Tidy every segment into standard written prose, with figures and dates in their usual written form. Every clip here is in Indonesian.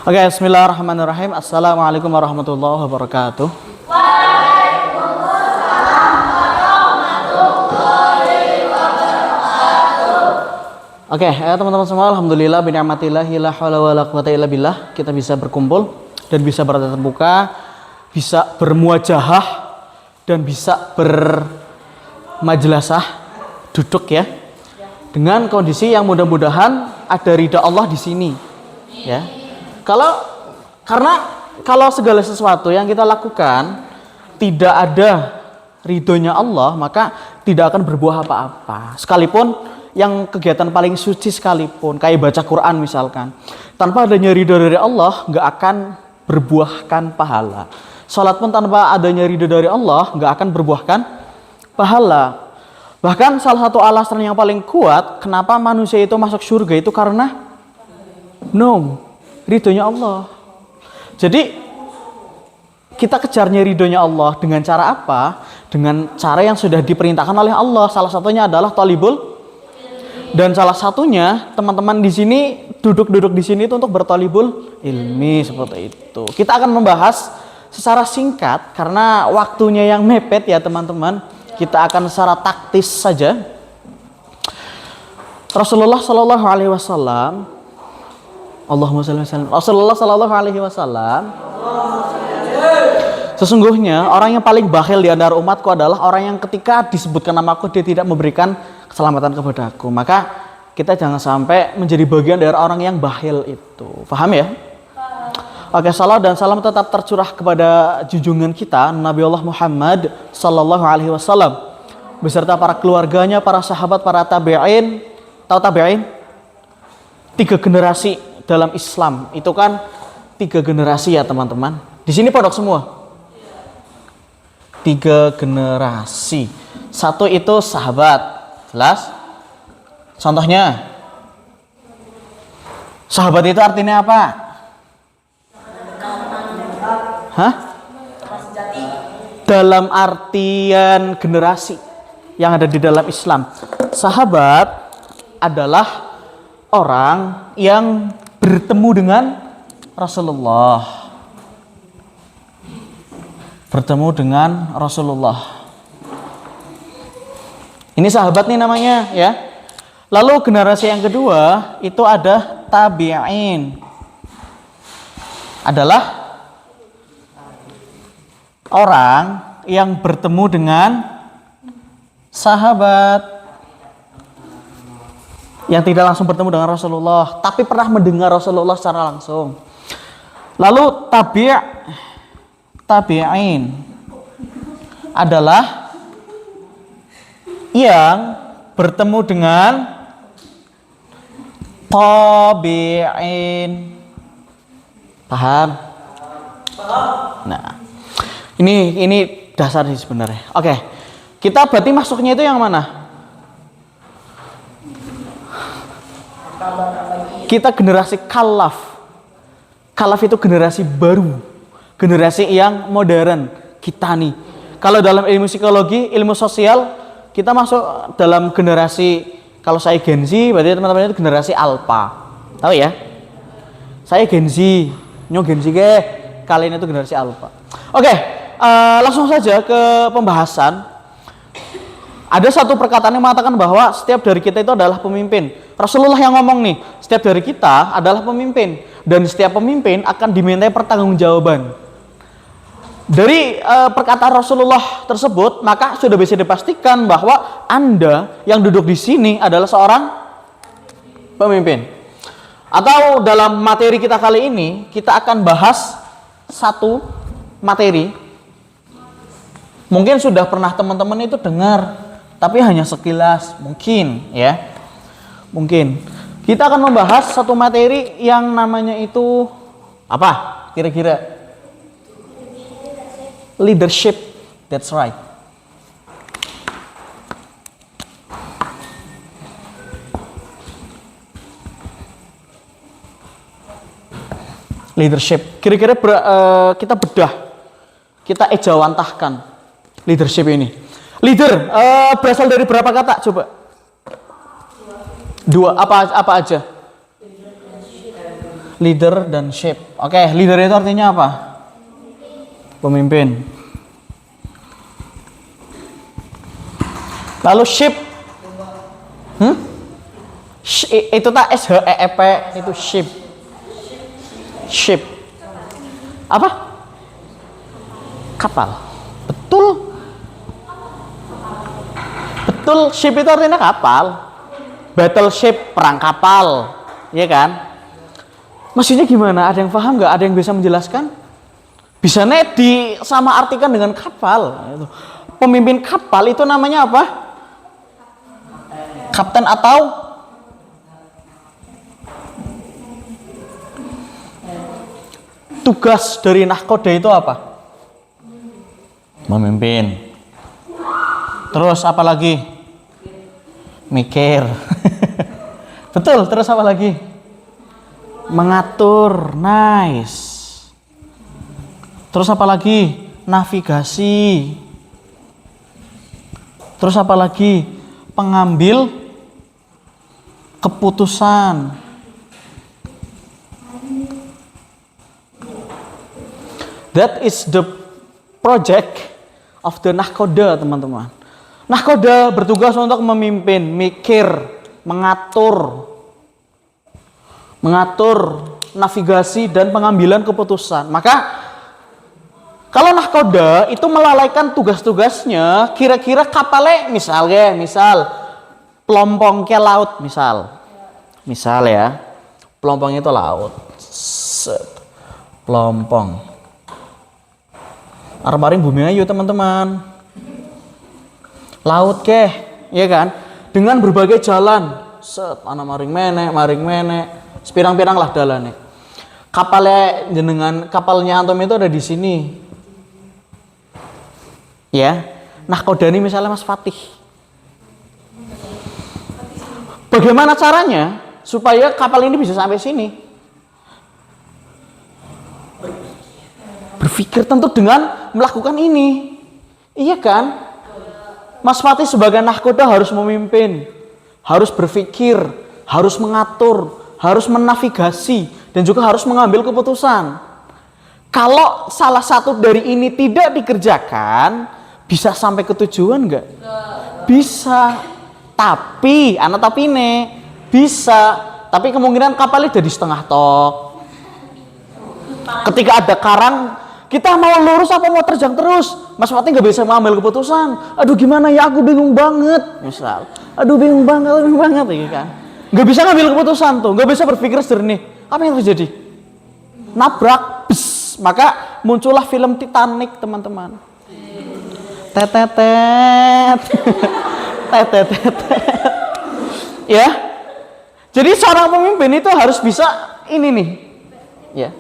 Oke, bismillahirrahmanirrahim. Assalamualaikum warahmatullahi wabarakatuh. Oke, teman-teman semua, alhamdulillah bini'matillahi la haula wala quwata illa billah, kita bisa berkumpul dan bisa bertatap muka, bisa bermuajahah dan bisa bermajlasah, duduk ya. Dengan kondisi yang mudah-mudahan ada ridha Allah di sini. Ya. Karena kalau segala sesuatu yang kita lakukan tidak ada ridhonya Allah, maka tidak akan berbuah apa-apa. Sekalipun yang kegiatan paling suci sekalipun, kayak baca Quran misalkan, tanpa adanya ridho dari Allah nggak akan berbuahkan pahala. Salat pun tanpa adanya ridho dari Allah nggak akan berbuahkan pahala. Bahkan salah satu alasan yang paling kuat kenapa manusia itu masuk surga itu karena ridhonya Allah. Jadi kita kejarnya ridhonya Allah dengan cara apa? Dengan cara yang sudah diperintahkan oleh Allah. Salah satunya adalah talibul, dan salah satunya teman-teman di sini duduk di sini itu untuk bertalibul ilmi, seperti itu. Kita akan membahas secara singkat karena waktunya yang mepet ya teman-teman. Kita akan secara taktis saja. Rasulullah Shallallahu Alaihi Wasallam, Allahumma shalli wa sallim. Rasulullah Shallallahu Alaihi Wasallam, sesungguhnya orang yang paling bakhil di antara umatku adalah orang yang ketika disebutkan namaku dia tidak memberikan keselamatan kepadaku. Maka kita jangan sampai menjadi bagian dari orang yang bakhil itu. Paham ya? Oke, salam dan salam tetap tercurah kepada junjungan kita Nabi Allah Muhammad Sallallahu Alaihi Wasallam beserta para keluarganya, para sahabat, para tabi'in. Tahu tabi'in? 3 generasi dalam Islam itu kan 3 generasi ya teman-teman. Di sini pondok semua. 3 generasi. 1 itu sahabat, jelas. Contohnya, sahabat itu artinya apa? Dalam artian generasi yang ada di dalam Islam, sahabat adalah orang yang bertemu dengan Rasulullah. Bertemu dengan Rasulullah. Ini sahabat nih namanya ya. Lalu generasi yang kedua itu ada tabi'in. Adalah orang yang bertemu dengan sahabat, yang tidak langsung bertemu dengan Rasulullah tapi pernah mendengar Rasulullah secara langsung. Lalu tabi'in adalah yang bertemu dengan tabi'in. Paham? Nah, ini dasar sih sebenarnya. Oke, kita berarti masuknya itu yang mana? Kita generasi kalaf. Kalaf itu generasi baru, generasi yang modern. Kita nih, kalau dalam ilmu psikologi, ilmu sosial, kita masuk dalam generasi, kalau saya Gen Z, berarti teman-teman itu generasi alpha. Tahu ya? Saya Gen Z, Gen Z ke, kalian itu generasi alpha. Oke, langsung saja ke pembahasan. Ada satu perkataan yang mengatakan bahwa setiap dari kita itu adalah pemimpin. Rasulullah yang ngomong nih, setiap dari kita adalah pemimpin. Dan setiap pemimpin akan dimintai pertanggungjawaban. Dari perkataan Rasulullah tersebut, maka sudah bisa dipastikan bahwa Anda yang duduk di sini adalah seorang pemimpin. Atau dalam materi kita kali ini, kita akan bahas satu materi. Mungkin sudah pernah teman-teman itu dengar, tapi hanya sekilas, mungkin ya. Mungkin. Kita akan membahas satu materi yang namanya itu apa? Kira-kira? Leadership. That's right. Leadership. Kira-kira kita bedah, kita ejawantahkan leadership ini. Leader berasal dari berapa kata? Coba. 2. Apa aja? Leader dan shape. Oke, leader itu artinya apa? Pemimpin. Lalu shape. Itu tak SHEEP itu shape. Shape. Apa? Kapal. Betul. Betul, ship itu artinya kapal. Battleship, perang kapal. Iya kan? Maksudnya gimana? Ada yang paham nggak? Ada yang bisa menjelaskan? Bisa sama artikan dengan kapal. Pemimpin kapal itu namanya apa? Kapten atau tugas dari nahkoda itu apa? Memimpin. Terus apa lagi? Mikir. Betul, terus apa lagi? Mengatur. Nice. Terus apa lagi? Navigasi. Terus apa lagi? Pengambil keputusan. That is the project of the nahkoda, teman-teman. Nahkoda bertugas untuk memimpin, mikir, mengatur navigasi dan pengambilan keputusan. Maka kalau nahkoda itu melalaikan tugas-tugasnya, kira-kira kapalnya misal pelompong ke laut misal ya, pelompong itu laut, pelompong. Arep-arep bumi ayu teman-teman. Laut keh, ya kan? Dengan berbagai jalan, ana maring menek, sepirang-pirang lah dalane. Kapalnya antum itu ada di sini. Ya. Nahkodani misalnya Mas Fatih. Bagaimana caranya supaya kapal ini bisa sampai sini? Berpikir tentu dengan melakukan ini. Iya kan? Mas Fatih sebagai nahkoda harus memimpin, harus berpikir, harus mengatur, harus menavigasi, dan juga harus mengambil keputusan. Kalau salah satu dari ini tidak dikerjakan, bisa sampai ke tujuan enggak? Bisa. Tapi bisa. Tapi kemungkinan kapalnya jadi setengah tok. Ketika ada karang, kita mau lurus apa mau terjang terus? Mas Fatih nggak bisa mengambil keputusan. Aduh gimana ya, aku bingung banget. Misal, aduh bingung banget ya kan. Nggak bisa ngambil keputusan tuh, nggak bisa berpikir jernih. Apa yang terjadi? Nabrak, bes. Maka muncullah film Titanic, teman-teman. Tetetet. Tetetet. Ya. Jadi seorang pemimpin itu harus bisa ini nih. Ya.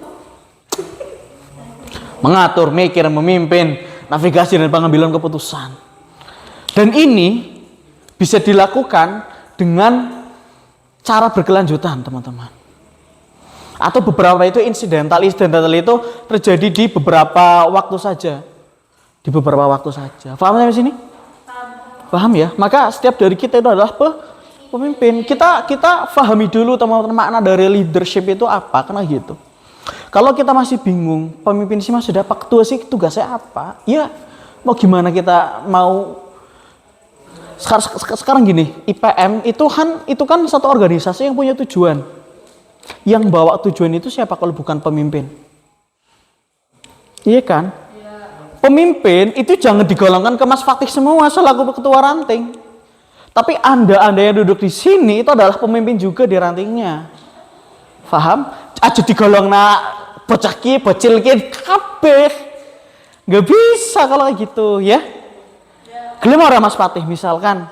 Mengatur, mikir, memimpin, navigasi dan pengambilan keputusan. Dan ini bisa dilakukan dengan cara berkelanjutan, teman-teman. Atau beberapa itu insidental itu terjadi di beberapa waktu saja. Di beberapa waktu saja. Paham sampai sini? Paham ya? Maka setiap dari kita itu adalah pemimpin. Kita pahami dulu teman-teman makna dari leadership itu apa, karena gitu. Kalau kita masih bingung, pemimpin sih masih dapat ketua sih tugasnya apa? Ya, mau gimana kita mau sekarang gini, IPM itu kan satu organisasi yang punya tujuan. Yang bawa tujuan itu siapa kalau bukan pemimpin? Iya kan? Pemimpin itu jangan digolongkan ke Mas Fatih semua selaku ketua ranting. Tapi Anda yang duduk di sini itu adalah pemimpin juga di rantingnya. Paham? Aja digolong bocah ki, bocil ki kabeh. Nggak bisa kalau kayak gitu ya. Gelem ora Mas Fatih misalkan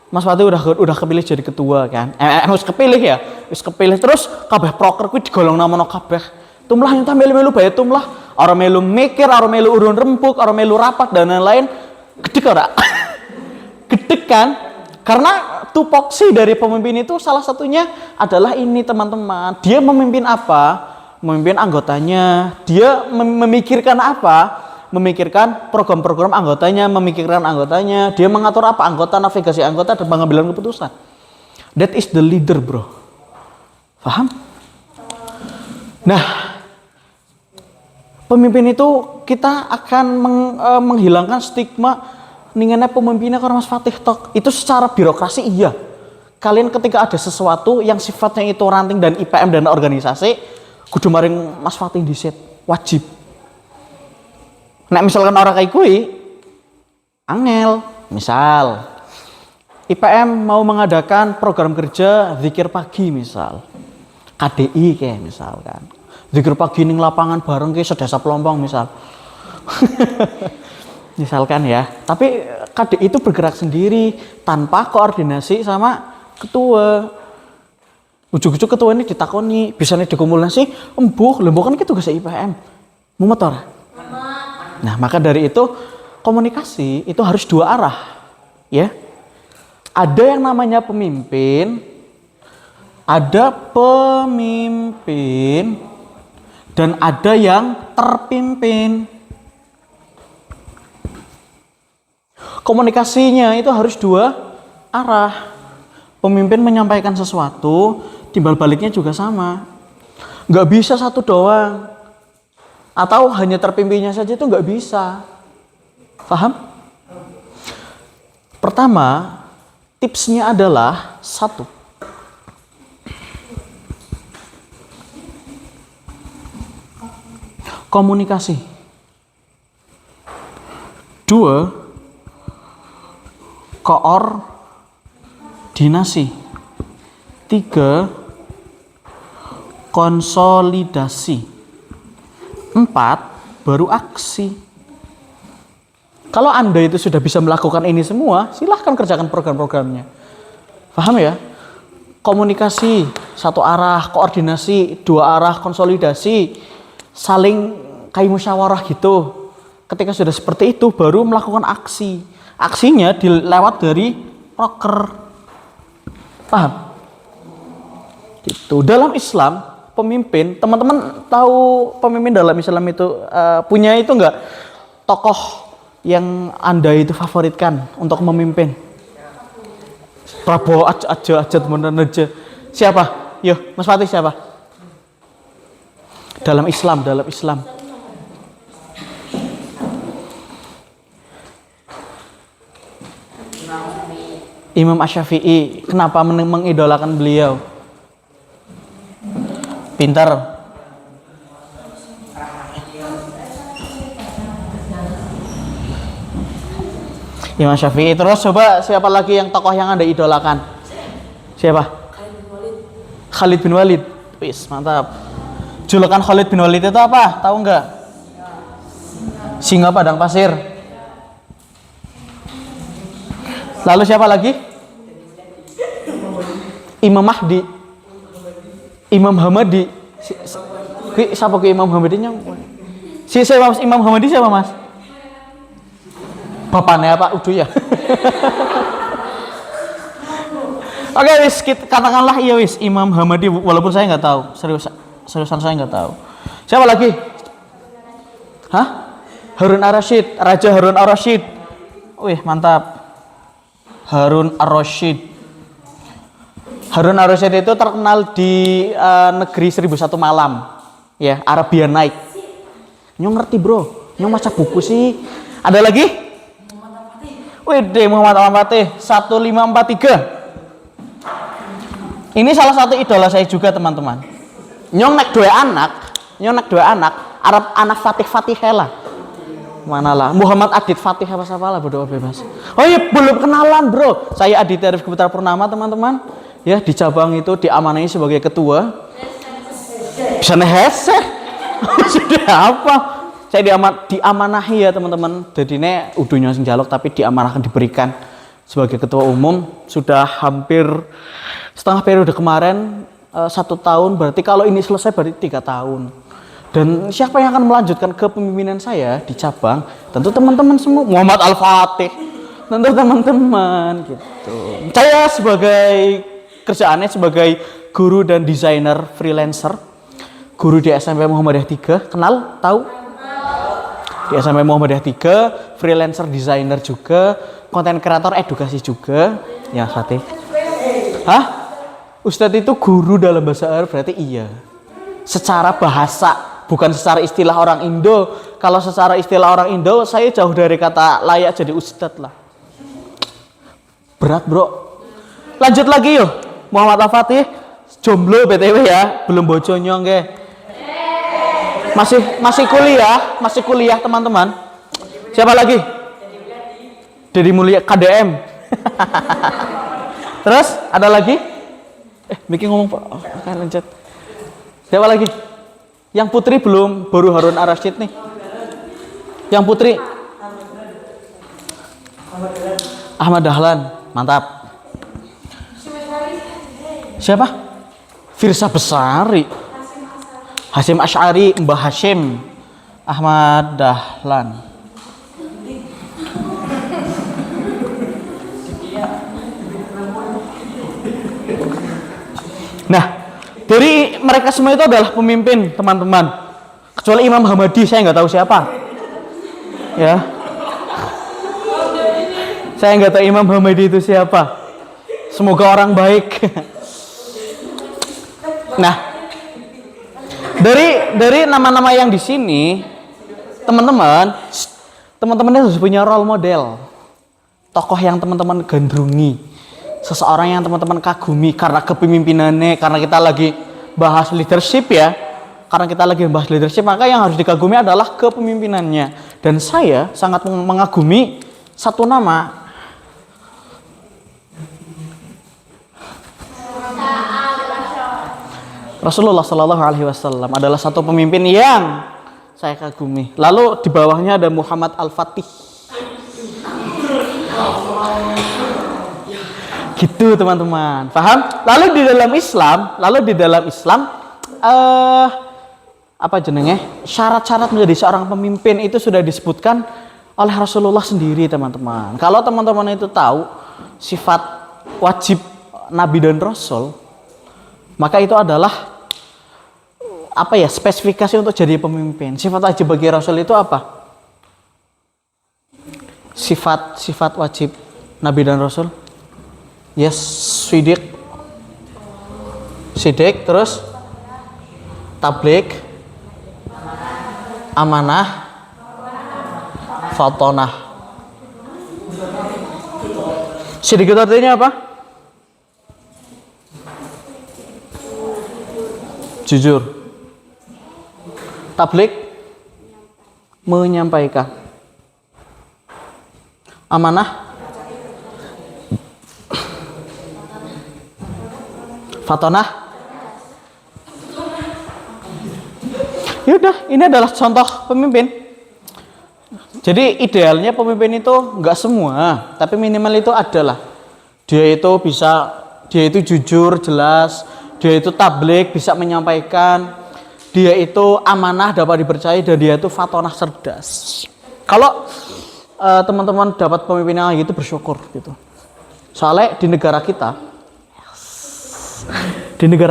Mas Fatih udah kepilih jadi ketua kan. Harus kepilih ya. Wis kepilih terus kabeh proker kuwi digolong namono kabeh. Tumlah nyentah melu-melu bae tumlah. Ora melu mikir, ora melu urun rembuk, ora melu rapat dan lain-lain. Gedek ora? Gedek kan? Karena tupoksi dari pemimpin itu salah satunya adalah ini teman-teman. Dia memimpin apa? Memimpin anggotanya. Dia memikirkan apa? Memikirkan program-program anggotanya, memikirkan anggotanya. Dia mengatur apa? Anggota, navigasi anggota, dan pengambilan keputusan. That is the leader, bro. Paham? Nah, pemimpin itu kita akan menghilangkan stigma ningannya pemimpinnya kalau Mas Fatih tok. Itu secara birokrasi iya. Kalian ketika ada sesuatu yang sifatnya itu ranting dan IPM dan organisasi, kudu maring Mas Fatih diset, wajib. Nek misalkan orang kayak gue, angel, misal IPM mau mengadakan program kerja zikir pagi misal. KDI kayak misalkan. Zikir pagi ning lapangan bareng kayak sedesa Pelompong misal. Misalkan ya. Tapi KDI itu bergerak sendiri tanpa koordinasi sama ketua. Ujug-ujug ketua ini ditakoni, bisa nih dikumpulkan sih, embuh kan itu tugas IPM. Mumet ora? Nah, maka dari itu komunikasi itu harus dua arah. Ya. Ada yang namanya pemimpin, ada pemimpin, dan ada yang terpimpin. Komunikasinya itu harus dua arah. Pemimpin menyampaikan sesuatu, timbal baliknya juga sama. Nggak bisa satu doang. Atau hanya terpimpinnya saja itu nggak bisa. Paham? Pertama, tipsnya adalah satu. Komunikasi. Dua, koordinasi. Tiga, konsolidasi. Empat, baru aksi. Kalau Anda itu sudah bisa melakukan ini semua, silahkan kerjakan program-programnya. Paham ya? Komunikasi, satu arah, koordinasi, dua arah, konsolidasi, saling kayak musyawarah gitu. Ketika sudah seperti itu, baru melakukan aksi. Aksinya dilewat dari proker. Paham? Gitu. Dalam Islam, pemimpin, teman-teman tahu pemimpin dalam Islam itu punya itu enggak? Tokoh yang Anda itu favoritkan untuk memimpin? Prabowo aja teman-teman aja. Siapa? Yo, Mas Fatih siapa? Dalam Islam. Imam Asy-Syafi'i. Kenapa mengidolakan beliau? Pintar. Imam Syafi'i. Terus coba siapa lagi yang tokoh yang Anda idolakan? Siapa? Khalid bin Walid. Wis, mantap. Julukan Khalid bin Walid itu apa? Tahu nggak? Singa padang pasir. Lalu siapa lagi? Imam Mahdi. Imam Hamadi. Siapa ke Imam Hamadinya? Imam Hamadi siapa, Mas? Bapaknya apa? Udu ya. Oke, wis katakanlah iya wis Imam Hamadi, walaupun saya nggak tahu. Seriusan saya nggak tahu. Siapa lagi? Hah? Harun Ar-Rasyid, Raja Harun Ar-Rasyid. Wih, mantap. Harun Ar-Rasyid. Harun Ar-Rasyid itu terkenal di negeri 1001 malam. Ya, Arabian Night. Nyong ngerti, Bro. Nyong maca buku sih. Ada lagi? Wih, Muhammad Al-Fatih 1543. Ini salah satu idola saya juga, teman-teman. Nyong nek dua anak, Arab anak Fatih lah. Mana lah, Muhammad Adit Fatih apa lah, berdoa bebas. Oh iya, belum kenalan, Bro. Saya Adit Arif Putra Purnama, teman-teman. Ya, di cabang itu diamanahi sebagai ketua. Bisa nehese. Sudah apa? Saya diamanahi ya, teman-teman. Jadi ini udunya sing jaluk tapi diamanahkan diberikan sebagai ketua umum. Sudah hampir setengah periode kemarin, 1 tahun, berarti kalau ini selesai berarti 3 tahun. Dan siapa yang akan melanjutkan kepemimpinan saya di cabang? Tentu teman-teman semua. Muhammad Al-Fatih. Tentu teman-teman gitu. Saya sebagai kerjaannya sebagai guru dan desainer freelancer. Guru di SMP Muhammadiyah 3, kenal? Tahu? Di SMP Muhammadiyah 3, freelancer desainer juga, konten kreator edukasi juga. Ya, Fatih. Hah? Ustadz itu guru dalam bahasa Arab berarti iya. secara bahasa, bukan secara istilah orang Indo. Kalau secara istilah orang Indo, saya jauh dari kata layak jadi ustadz lah. Berat bro. Lanjut lagi yuk. Muhammad Al-Fatih, jomblo BTW ya, belum bojo nyong ke. Masih kuliah teman-teman. Siapa lagi? Dedi Mulia KDM. Terus ada lagi? Miki ngomong Pak. Oke, lanjut. Siapa lagi? Yang putri belum, baru Harun Ar-Rasyid nih. Yang putri Ahmad Dahlan, mantap. Siapa? Firsa Besari, Hasyim Asy'ari, Mbah Hasyim, Ahmad Dahlan. Nah, dari mereka semua itu adalah pemimpin, teman-teman. Kecuali Imam Hamadi, saya nggak tahu siapa. Ya, saya nggak tahu Imam Hamadi itu siapa. Semoga orang baik. Nah, dari nama-nama yang di sini, teman-teman harus punya role model, tokoh yang teman-teman gandrungi, seseorang yang teman-teman kagumi karena kepemimpinannya. Karena kita lagi bahas leadership ya, karena kita lagi bahas leadership, maka yang harus dikagumi adalah kepemimpinannya. Dan saya sangat mengagumi satu nama. Rasulullah Shallallahu Alaihi Wasallam adalah satu pemimpin yang saya kagumi. Lalu di bawahnya ada Muhammad Al-Fatih. Gitu teman-teman, paham? Lalu di dalam Islam, apa jenenge? Syarat-syarat menjadi seorang pemimpin itu sudah disebutkan oleh Rasulullah sendiri, teman-teman. Kalau teman-teman itu tahu sifat wajib Nabi dan Rasul, maka itu adalah apa ya, spesifikasi untuk jadi pemimpin. Sifat wajib bagi Rasul itu apa? Sifat wajib Nabi dan Rasul. Yes, sidik, terus tabligh, amanah, fatonah. Sidik itu artinya apa? Jujur. Tabligh, menyampaikan. Amanah, fatonah. Yaudah, ini adalah contoh pemimpin. Jadi idealnya pemimpin itu nggak semua, tapi minimal itu adalah dia itu jujur, jelas, dia itu tabligh, bisa menyampaikan, dia itu amanah, dapat dipercaya, dan dia itu fatonah, cerdas. Kalau teman-teman dapat pemimpin yang gitu, bersyukur gitu. Soalnya di negara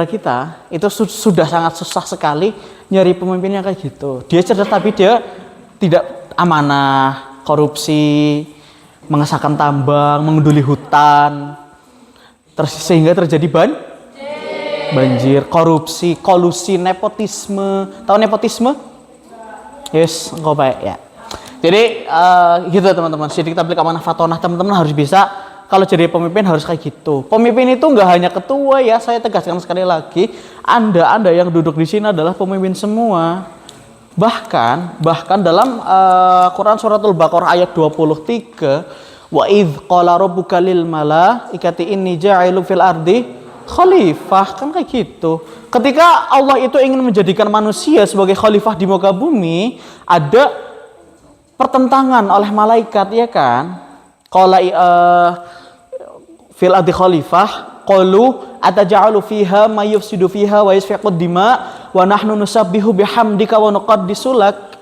kita itu sudah sangat susah sekali nyari pemimpin yang kayak gitu. Dia cerdas tapi dia tidak amanah, korupsi, mengesahkan tambang, mengenduli hutan, sehingga terjadi banjir, korupsi, kolusi, nepotisme. Tahu nepotisme? Yes, engkau baik ya. Jadi gitu teman-teman. Sidik, tabligh, amanah, fatonah, teman-teman harus bisa. Kalau jadi pemimpin harus kayak gitu. Pemimpin itu nggak hanya ketua ya. Saya tegaskan sekali lagi, Anda yang duduk di sini adalah pemimpin semua. Bahkan dalam Quran suratul Baqarah ayat 23, wa idz qala rabbuka lil malaikati inni ja'ilun fil ardi khalifah, kan kayak gitu. Ketika Allah itu ingin menjadikan manusia sebagai khalifah di muka bumi, ada pertentangan oleh malaikat, ya kan? Qala fil ardi khalifah, qalu ataj'alu fiha may yufsidu fiha wa yasfiqud dima wa nahnu nusabbihu bihamdika wa nuqaddisu lak.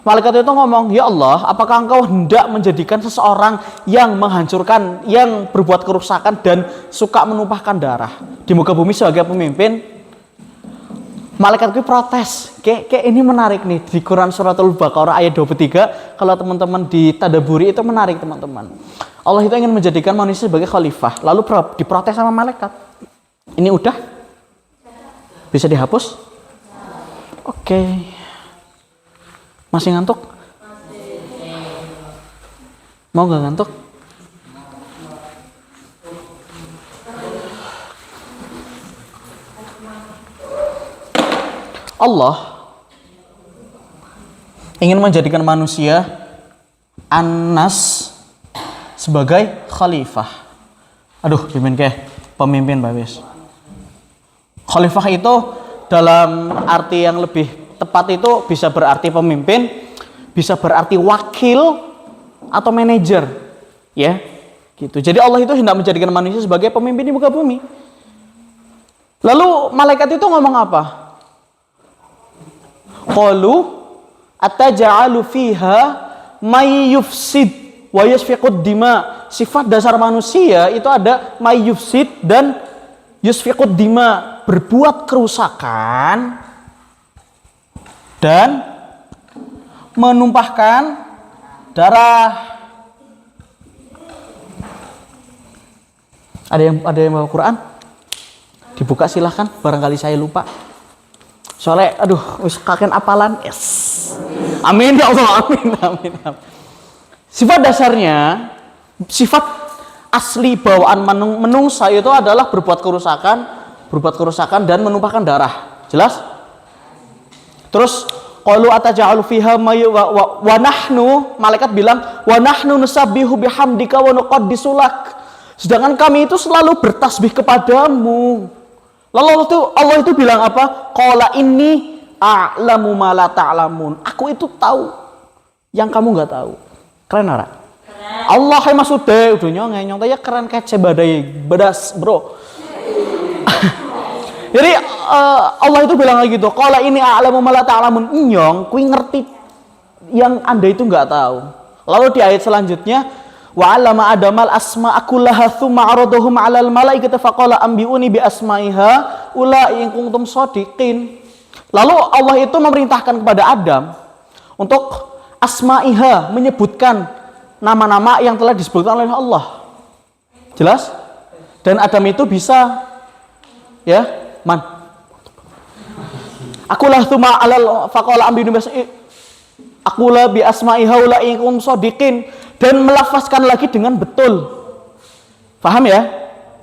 Malaikat itu ngomong, ya Allah, apakah engkau hendak menjadikan seseorang yang menghancurkan, yang berbuat kerusakan dan suka menumpahkan darah di muka bumi sebagai pemimpin? Malaikat itu protes. Kayak ini menarik nih di Quran suratul Baqarah ayat 23. Kalau teman-teman ditadaburi itu menarik teman-teman. Allah itu ingin menjadikan manusia sebagai khalifah, lalu diprotes sama malaikat. Ini udah bisa dihapus? Oke. Masih ngantuk? Mau gak ngantuk? Allah ingin menjadikan manusia Anas sebagai khalifah. Aduh, pemimpin Pak Wis. Khalifah itu dalam arti yang lebih tepat itu bisa berarti pemimpin, bisa berarti wakil atau manajer, ya. Gitu. Jadi Allah itu hendak menjadikan manusia sebagai pemimpin di muka bumi. Lalu malaikat itu ngomong apa? Qalu ataj'alu fiha may yufsid wa yasfiqud dima. Sifat dasar manusia itu ada may yufsid dan yasfiqud dima, berbuat kerusakan dan menumpahkan darah. Ada yang bawa Quran? Dibuka silahkan, barangkali saya lupa. Soalnya, wis kakek apalan. Yes. Amin ya Allah, amin. Sifat dasarnya, sifat asli bawaan menungsa itu adalah berbuat kerusakan dan menumpahkan darah. Jelas? Terus qalu ataj'alu fiha wa nahnu, malaikat bilang wa nahnu nusabbihu bihamdika wa nuqaddisu lak. Sedangkan kami itu selalu bertasbih kepadamu. Lalu Allah itu bilang apa? Qala inni a'lamu ma la ta'lamun. Aku itu tahu yang kamu nggak tahu. Keren ora? Allah yang maksudnya udah nyong ya keren kece badai bedas, bro. Jadi Allah itu bilang lagi gitu, qala inni a'lamu ma la ta'lamun. Nyong, kui ngerti yang Anda itu nggak tahu. Lalu di ayat selanjutnya wa 'allama adamal asma'a kullaha tsumma 'aradahum 'alal malaikati faqala ambi'uni bi asma'iha ula in kuntum shadiqin. Lalu Allah itu memerintahkan kepada Adam untuk asma'iha, menyebutkan nama-nama yang telah disebutkan oleh Allah. Jelas? Dan Adam itu bisa akulah tsumma 'alal faqala ambi'uni akulah bi asma'iha ula in kuntum shadiqin, dan melafazkan lagi dengan betul. Paham ya?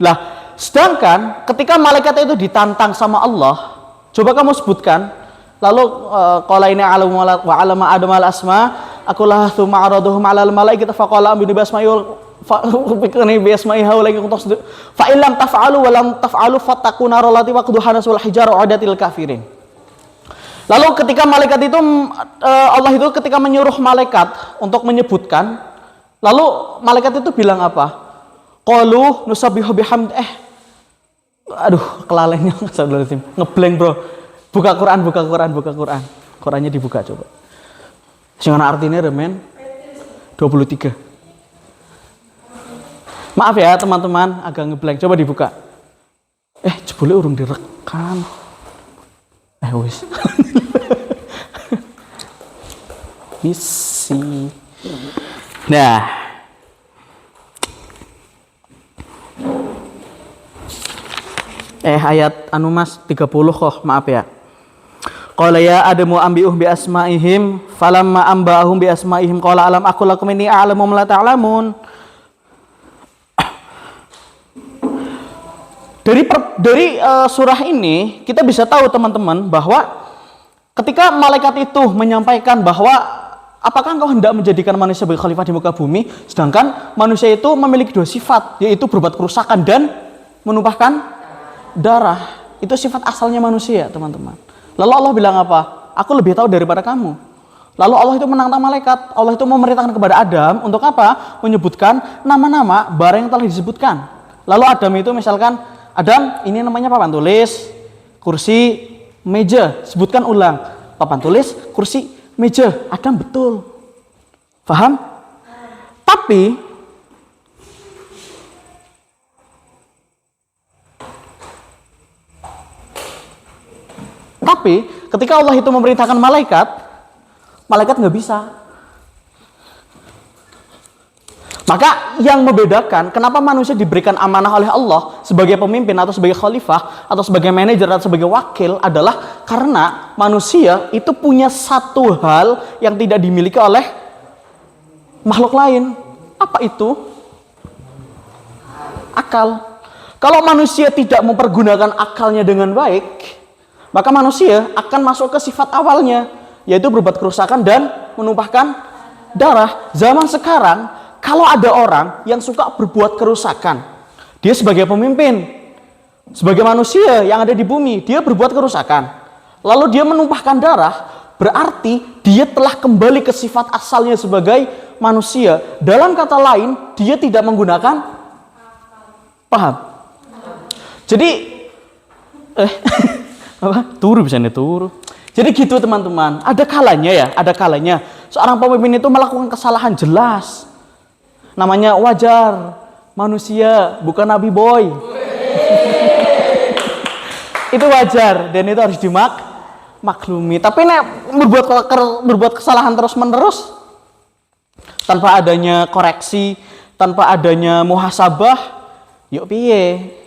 Lah, sedangkan ketika malaikat itu ditantang sama Allah, coba kamu sebutkan. Lalu qala ini alamu wa 'alama adam al asma akulah tsumma 'aradahum 'alal malaikati faqala ambidu bi asma'i haula'i kuntum fa illam taf'alu wa lam taf'alu fattaquna rallati waqduha nasul hijarah u'adatil kafirin. Lalu ketika malaikat itu Allah itu ketika menyuruh malaikat untuk menyebutkan, lalu malaikat itu bilang apa? Qalu nusabbihu bihamd. Kelalainya ngeblank, bro. Buka Quran. Qurannya dibuka coba. Sing ana artine remen 23. Maaf ya teman-teman, agak ngeblank. Coba dibuka. Jebule urung direkam. Wis. Misi. Nah, ayat Mas 30 kok, maaf ya. Qala ya adamu ambi'uhum bi asma'ihim falamma amba'ahum bi asma'ihim qala alam aqul lakum inni a'lamu ma la ta'lamun. Dari surah ini kita bisa tahu teman-teman bahwa ketika malaikat itu menyampaikan bahwa apakah engkau hendak menjadikan manusia sebagai khalifah di muka bumi, sedangkan manusia itu memiliki dua sifat, yaitu berbuat kerusakan dan menumpahkan darah. Itu sifat asalnya manusia, teman-teman. Lalu Allah bilang apa? Aku lebih tahu daripada kamu. Lalu Allah itu menantang malaikat. Allah itu memerintahkan kepada Adam untuk apa? Menyebutkan nama-nama barang yang telah disebutkan. Lalu Adam itu misalkan, Adam, ini namanya papan tulis, kursi, meja. Sebutkan ulang. Papan tulis, kursi, meja. Adam betul. Paham? Tapi ketika Allah itu memerintahkan malaikat nggak bisa. Maka yang membedakan kenapa manusia diberikan amanah oleh Allah sebagai pemimpin atau sebagai khalifah atau sebagai manajer atau sebagai wakil adalah karena manusia itu punya satu hal yang tidak dimiliki oleh makhluk lain. Apa itu? Akal. Kalau manusia tidak mempergunakan akalnya dengan baik, maka manusia akan masuk ke sifat awalnya, yaitu berbuat kerusakan dan menumpahkan darah. Zaman sekarang, kalau ada orang yang suka berbuat kerusakan, dia sebagai pemimpin, sebagai manusia yang ada di bumi, dia berbuat kerusakan, lalu dia menumpahkan darah, berarti dia telah kembali ke sifat asalnya sebagai manusia. Dalam kata lain, dia tidak menggunakan, paham? Jadi, turu bisa nih turu. Jadi gitu teman-teman, ada kalanya seorang pemimpin itu melakukan kesalahan jelas. Namanya wajar, manusia, bukan Nabi Boy. Itu wajar dan itu harus dimaklumi. Tapi nek berbuat kesalahan terus-menerus tanpa adanya koreksi, tanpa adanya muhasabah, yuk piye?